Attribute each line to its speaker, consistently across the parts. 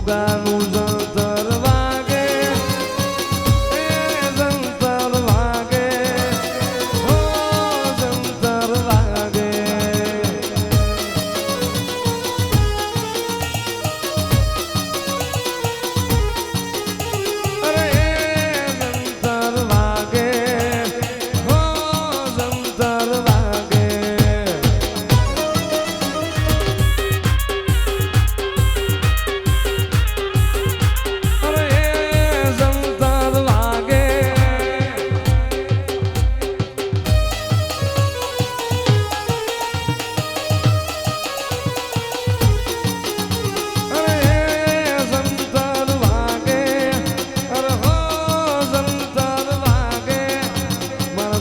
Speaker 1: ઘોઘાનું જંતર વાગે જંતર વાગે હો જંતર વાગે અરે જંતર વાગે હો જંતર વાગે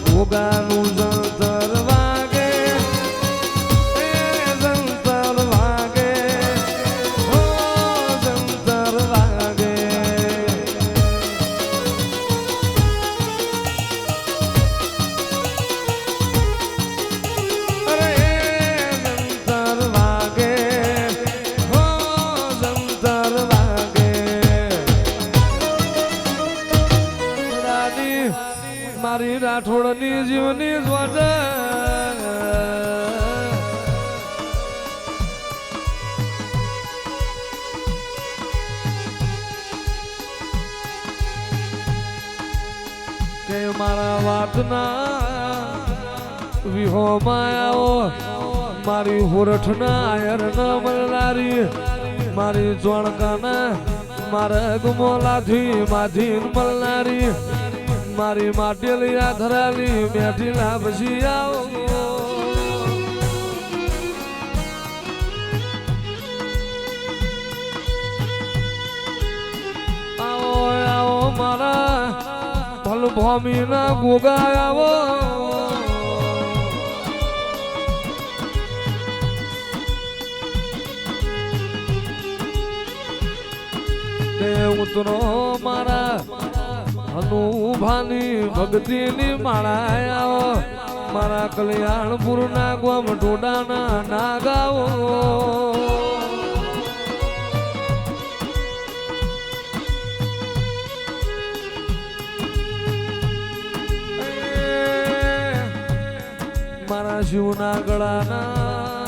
Speaker 1: ઘોઘાનું જંતર વાગે જંતર વાગે હો જંતર વાગે અરે જંતર વાગે હો જંતર વાગે દાદી મારી રાઠોડની જીવની જ્વાજ કે મારા વાતના વિહોમાં આવો મારી હોરઠના આયર ન મળનારી મારી ચોણકાના મારા ગુમોલાથી માથી મળનારી મારી માટેલી આ ધરાલી બેઠી ના પછી આવો આવો આવો મારા ભલ ભૂમિ ના ગોગા આવો તે ઉતરો મારા અનુભાની ભક્તિની માળા આવો મારા કલ્યાણપુર ના ગોમ ટોડાના ના ગાવો મારા શિવના ગળાના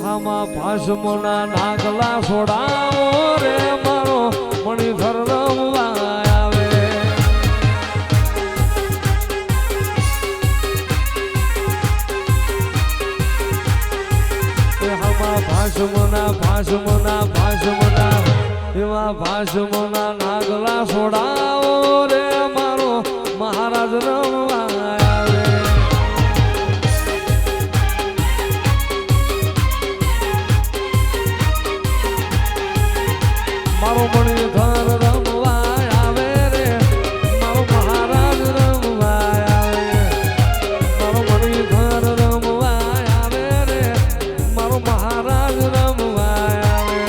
Speaker 1: હામાં ભાષમોના નાગલા છોડાવો રે મારો મણિધર રમવા આવે હામાં ભાષમોના એવા ભાષમોના નાગલા છોડાવો રે મારો મહારાજ રમવા આવે મારો મણિધર રમવા આવે રે મારો મહારાજ રમવા આવે મારો મણિધર રમવા આવે રે મારો મહારાજ રમવા આવે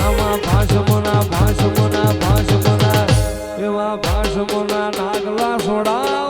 Speaker 1: આમાં ભાષમોના એવા ભાષમોના નાગલા છોડાવ